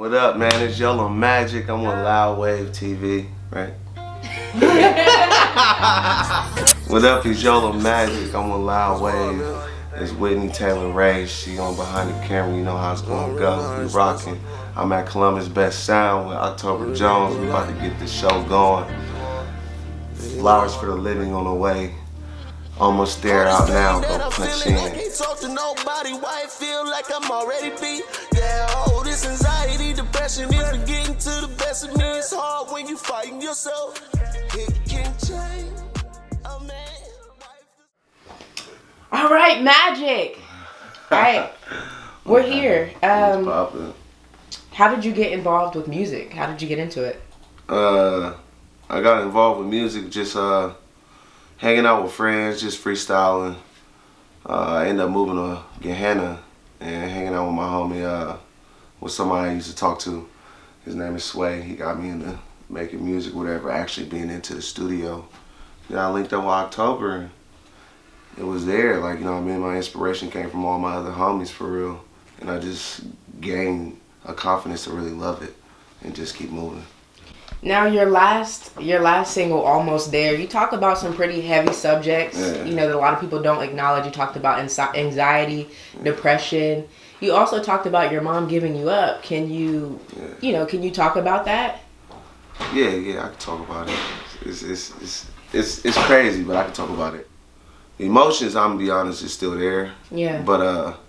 What up, man? It's Yola Magick. I'm on Loud Wave TV, right? What up? It's Yola Magick. I'm on Loud Wave. It's Whitney Taylor Ray. She on behind the camera. You know how it's gonna go. We rocking. I'm at Columbus Best Sound with October Jones. We about to get this show going. Flowers for the Living on the way. Almost there, out now. Go punch in. Talk to nobody, why it feel like I'm already beat. Yeah, oh, this anxiety, depression is getting to the best of me. It's hard when you fighting yourself. It can change a man. All right, Magic. All right, we're here. How did you get involved with music? How did you get into it? I got involved with music just hanging out with friends, just freestyling. I ended up moving to Gahanna and hanging out with my homie, with somebody I used to talk to. His name is Sway. He got me into making music, whatever, actually being into the studio. Then I linked up with October and it was there. Like, you know what I mean? My inspiration came from all my other homies for real. And I just gained a confidence to really love it and just keep moving. Now your last single, Almost There, you talk about some pretty heavy subjects, you know, that a lot of people don't acknowledge. You talked about anxiety, depression. You also talked about your mom giving you up. Can you, can you talk about that? Yeah, I can talk about it. It's crazy, but I can talk about it. Emotions, I'm gonna be honest, is still there. Yeah. But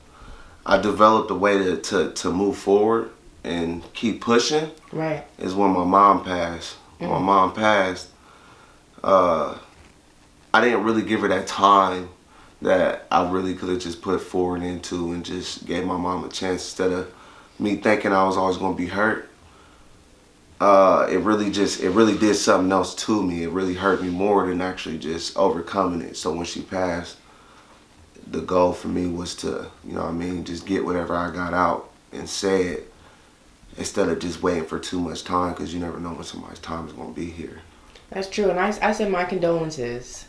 I developed a way to move forward and keep pushing. Right. Is when my mom passed. When my mom passed, I didn't really give her that time that I really could have just put forward into and just gave my mom a chance instead of me thinking I was always gonna be hurt. It really did something else to me. It really hurt me more than actually just overcoming it. So when she passed, the goal for me was to, just get whatever I got out and say it instead of just waiting for too much time, because you never know when somebody's time is going to be here. That's true, and I send my condolences.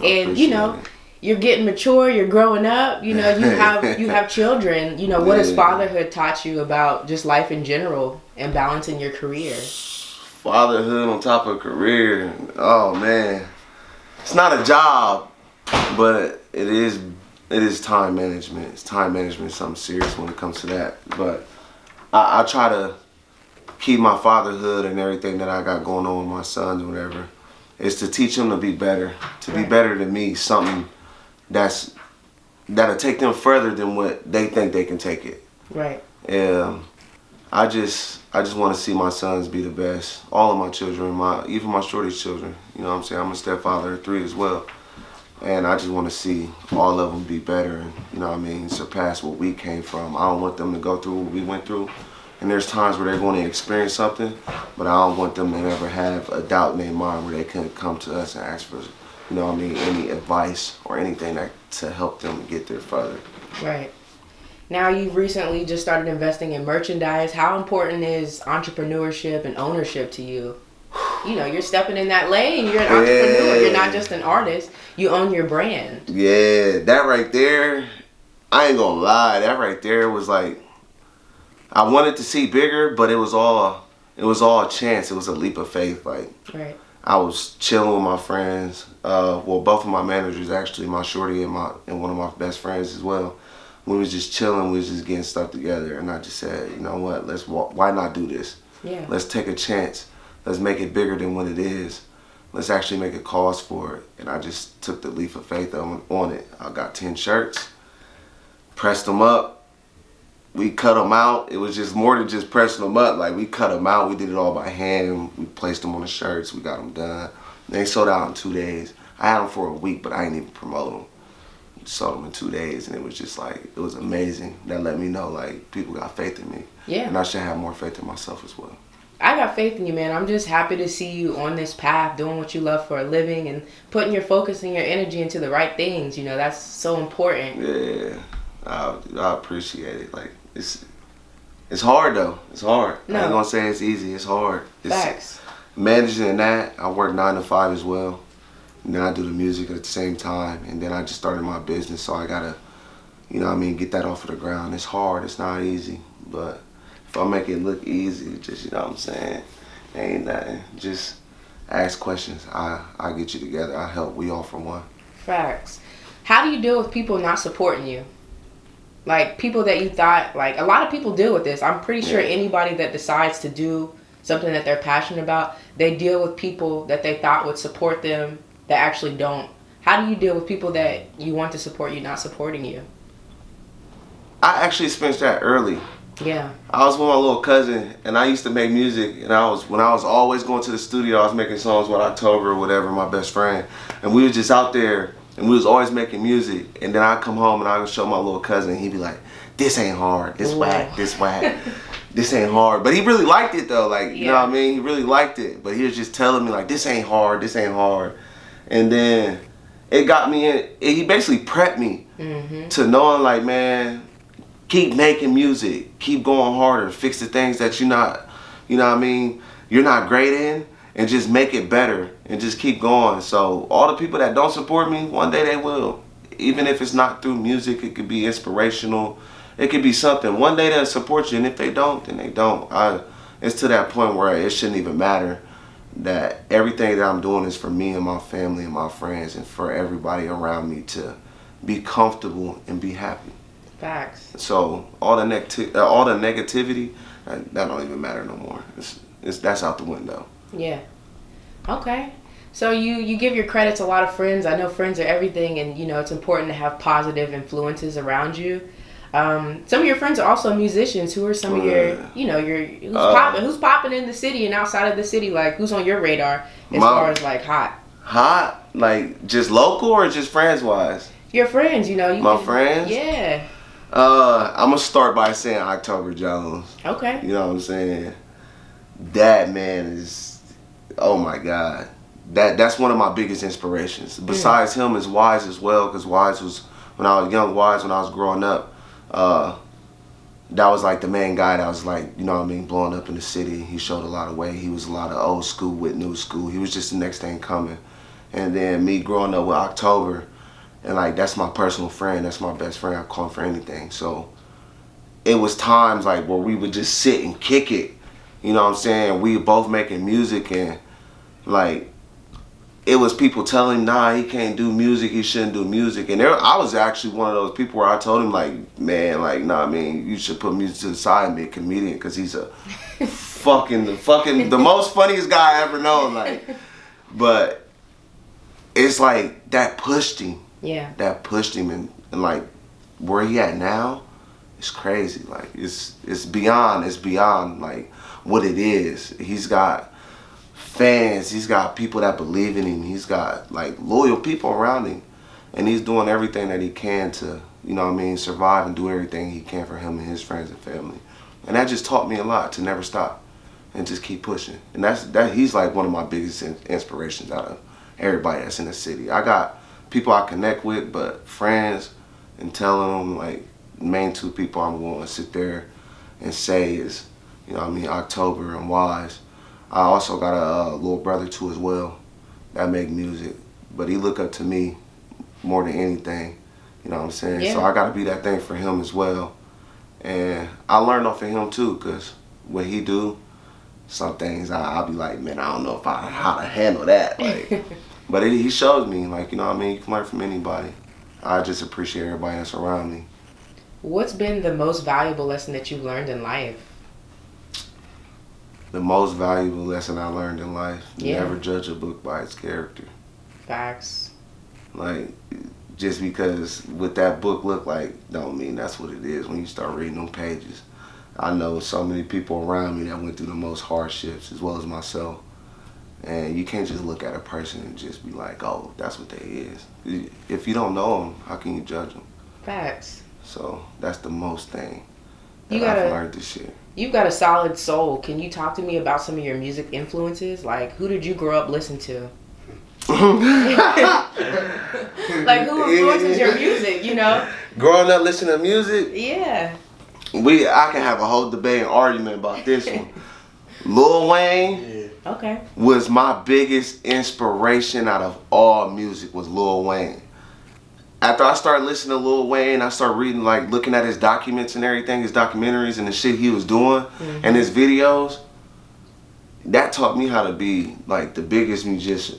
And you're getting mature, you're growing up, you have children. What has fatherhood taught you about just life in general and balancing your career? Fatherhood on top of career, oh man. It's not a job, but it is time management. It's time management, something serious when it comes to that. But I try to keep my fatherhood and everything that I got going on with my sons or whatever, is to teach them to be better, be better than me, something that'll take them further than what they think they can take it. Right. I just want to see my sons be the best. All of my children, even my shortest children. You know what I'm saying? I'm a stepfather of 3 as well. And I just want to see all of them be better and, surpass what we came from. I don't want them to go through what we went through. And there's times where they're going to experience something, but I don't want them to ever have a doubt in their mind where they couldn't come to us and ask for, any advice or anything to help them get there further. Right. Now you've recently just started investing in merchandise. How important is entrepreneurship and ownership to you? You're stepping in that lane. You're an entrepreneur. You're not just an artist. You own your brand. Yeah, that right there, I ain't gonna lie. That right there was like, I wanted to see bigger, but it was all a chance. It was a leap of faith. Like, right. I was chilling with my friends. Both of my managers actually, my shorty and one of my best friends as well. We was just chilling. We was just getting stuff together, and I just said, you know what? Why not do this? Yeah. Let's take a chance. Let's make it bigger than what it is. Let's actually make a cause for it. And I just took the leap of faith on it. I got 10 shirts, pressed them up. We cut them out. It was just more than just pressing them up. Like, we cut them out. We did it all by hand. We placed them on the shirts. We got them done. They sold out in 2 days. I had them for a week, but I didn't even promote them. Sold them in 2 days, and it was just like, it was amazing. That let me know, like, people got faith in me. Yeah. And I should have more faith in myself as well. I got faith in you, man. I'm just happy to see you on this path, doing what you love for a living and putting your focus and your energy into the right things. That's so important. Yeah, I appreciate it. Like, it's hard though. It's hard. No. I ain't gonna say it's easy. It's hard. Facts. Managing that, I work 9 to 5 as well. And then I do the music at the same time. And then I just started my business, so I gotta, get that off of the ground. It's hard. It's not easy, but if I make it look easy, just, you know what I'm saying, ain't nothing. Just ask questions. I get you together. I help. We all for one. Facts. How do you deal with people not supporting you? Like, people that you thought, like, a lot of people deal with this. I'm pretty sure anybody that decides to do something that they're passionate about, they deal with people that they thought would support them that actually don't. How do you deal with people that you want to support you not supporting you? I actually experienced that early. Yeah. I was with my little cousin, and I used to make music, and when I was always going to the studio, I was making songs with October or whatever, my best friend, and we was just out there, and we was always making music, and then I'd come home and I would show my little cousin, and he'd be like, this ain't hard, this whack, this whack, this ain't hard. But he really liked it though, like, you know what I mean? He really liked it, but he was just telling me like, this ain't hard, this ain't hard. And then it got me in, he basically prepped me to knowing like, man, keep making music, keep going harder, fix the things that you're not, you know what I mean, you're not great in, and just make it better and just keep going. So all the people that don't support me, one day they will. Even if it's not through music, it could be inspirational, it could be something. One day they'll support you, and if they don't, then they don't. It's to that point where it shouldn't even matter, that everything that I'm doing is for me and my family and my friends and for everybody around me to be comfortable and be happy. Facts. So all the negativity, that don't even matter no more. That's out the window. Yeah. Okay. So you give your credit to a lot of friends. I know friends are everything, and you know it's important to have positive influences around you. Some of your friends are also musicians. Who are some of your, you know, who's popping in the city and outside of the city? Like, who's on your radar as far as like hot? Hot? Like just local or just friends wise? Your friends, you know. Friends? Yeah. I'm gonna start by saying October Jones. Okay. You know what I'm saying? That man is, oh my God. That's one of my biggest inspirations. Besides him is Wise as well, because Wise was, when I was young, Wise, when I was growing up, that was like the main guy that was like, you know what I mean, blowing up in the city. He showed a lot of weight. He was a lot of old school with new school. He was just the next thing coming. And then me growing up with October, and like that's my personal friend, that's my best friend, I call him for anything. So it was times like where we would just sit and kick it, you know what I'm saying? We were both making music, and like it was people telling him, nah, he can't do music, he shouldn't do music. And I was actually one of those people where I told him like, man, like, nah, I mean, you should put music to the side and be a comedian, because he's a the most funniest guy I ever known. Like, but it's like that pushed him. Yeah. That pushed him, and like where he at now, it's crazy. Like it's beyond like what it is. He's got fans, he's got people that believe in him, he's got like loyal people around him, and he's doing everything that he can to, you know what I mean, survive and do everything he can for him and his friends and family. And that just taught me a lot, to never stop and just keep pushing. And he's like one of my biggest inspirations out of everybody that's in the city. I got people I connect with, but friends, and telling them, like, main two people I'm going to sit there and say is, you know what I mean, October and Wise. I also got a little brother too as well that make music, but he look up to me more than anything, you know what I'm saying? Yeah. So I got to be that thing for him as well. And I learned off of him too, because what he do, some things I'll be like, man, I don't know how to handle that. Like, but he shows me, like, you know what I mean, you can learn from anybody. I just appreciate everybody that's around me. What's been the most valuable lesson that you've learned in life? The most valuable lesson I learned in life, never judge a book by its character. Facts. Like, just because what that book look like don't mean that's what it is when you start reading them pages. I know so many people around me that went through the most hardships, as well as myself. And you can't just look at a person and just be like, oh, that's what they is. If you don't know them, how can you judge them? Facts. So that's the most thing that I've learned this year. You've got a solid soul. Can you talk to me about some of your music influences? Like, who did you grow up listening to? Like, who influences your music, you know? Growing up listening to music? Yeah. I can have a whole debate and argument about this one. Lil Wayne was my biggest inspiration out of all music, was Lil Wayne. after I started listening to Lil Wayne, I started reading, like, looking at his documents and everything, his documentaries and the shit he was doing and his videos. That taught me how to be, like, the biggest musician.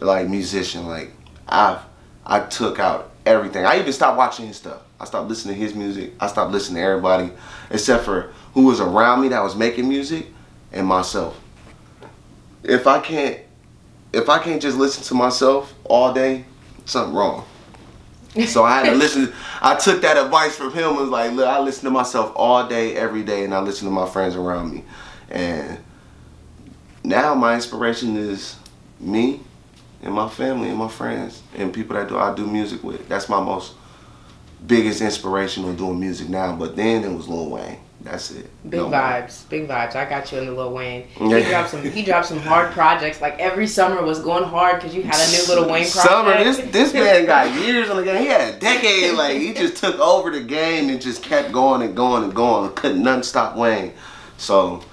Like, I took out everything. I even stopped watching his stuff. I stopped listening to his music. I stopped listening to everybody except for who was around me that was making music and myself. If I can't just listen to myself all day, something wrong. So I had to listen. I took that advice from him and was like, look, I listen to myself all day, every day, and I listen to my friends around me. And now my inspiration is me and my family and my friends and people that I do music with. That's my biggest inspiration on doing music now. But then it was Lil Wayne. That's it. Big vibes. I got you into Lil Wayne. He dropped some hard projects. Like every summer was going hard because you had a new Lil Wayne project. Summer, this man got years on the game. He had a decade. Like he just took over the game and just kept going and going and going. Couldn't nothing stop Wayne. So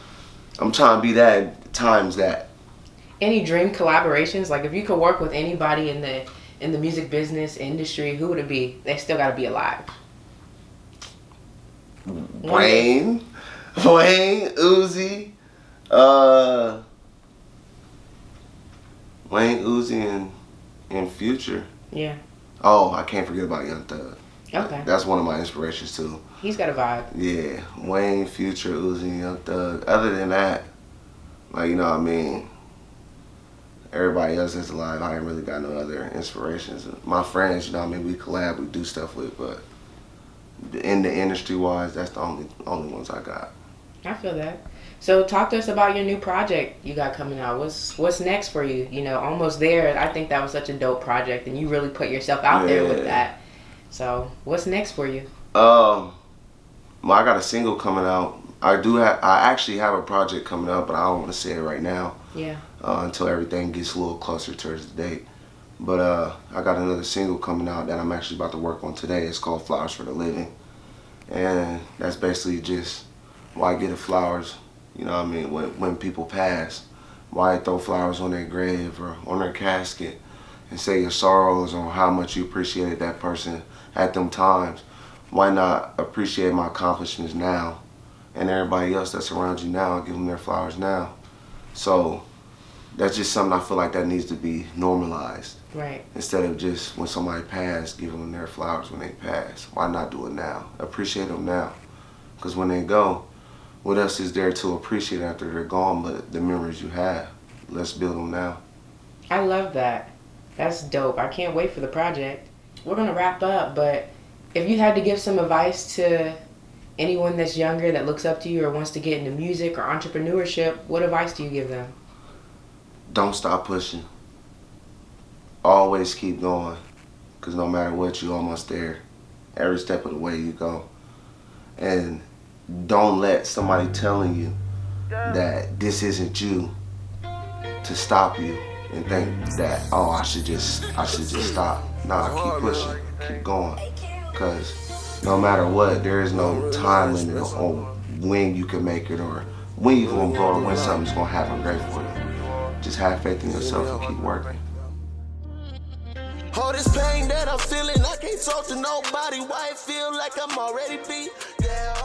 I'm trying to be that times that. Any dream collaborations? Like if you could work with anybody in the music business industry, who would it be? They still got to be alive. Wayne, Uzi, and Future. Yeah. Oh, I can't forget about Young Thug. Okay. That's one of my inspirations too. He's got a vibe. Yeah, Wayne, Future, Uzi, and Young Thug. Other than that, like, you know what I mean, everybody else that's alive, I ain't really got no other inspirations. My friends, you know what I mean, we collab, we do stuff with, but in the industry wise, that's the only ones I got. I feel that. So talk to us about your new project you got coming out. What's next for you? You know, Almost There. I think that was such a dope project, and you really put yourself out there with that. So what's next for you? Well, I got a single coming out. I actually have a project coming up, but I don't want to say it right now. Yeah. Until everything gets a little closer towards the date. But I got another single coming out that I'm actually about to work on today. It's called Flowers for the Living. And that's basically just why give the flowers, you know what I mean, when people pass. Why throw flowers on their grave or on their casket and say your sorrows or how much you appreciated that person at them times. Why not appreciate my accomplishments now and everybody else that's around you now and give them their flowers now. So that's just something I feel like that needs to be normalized. Right. Instead of just when somebody passed, giving them their flowers when they pass. Why not do it now? Appreciate them now. Because when they go, what else is there to appreciate after they're gone but the memories you have? Let's build them now. I love that. That's dope. I can't wait for the project. We're going to wrap up, but if you had to give some advice to anyone that's younger that looks up to you or wants to get into music or entrepreneurship, what advice do you give them? Don't stop pushing. Always keep going, because no matter what, you're almost there. Every step of the way you go. And don't let somebody telling you that this isn't you to stop you and think that, oh, I should just stop. Nah, keep pushing, keep going, because no matter what, there is no time limit on when you can make it or when you're going to go or when something's going to happen great for you. Just have faith in yourself and keep working. All this pain that I'm feeling, I can't talk to nobody. Why it feel like I'm already beat? Yeah,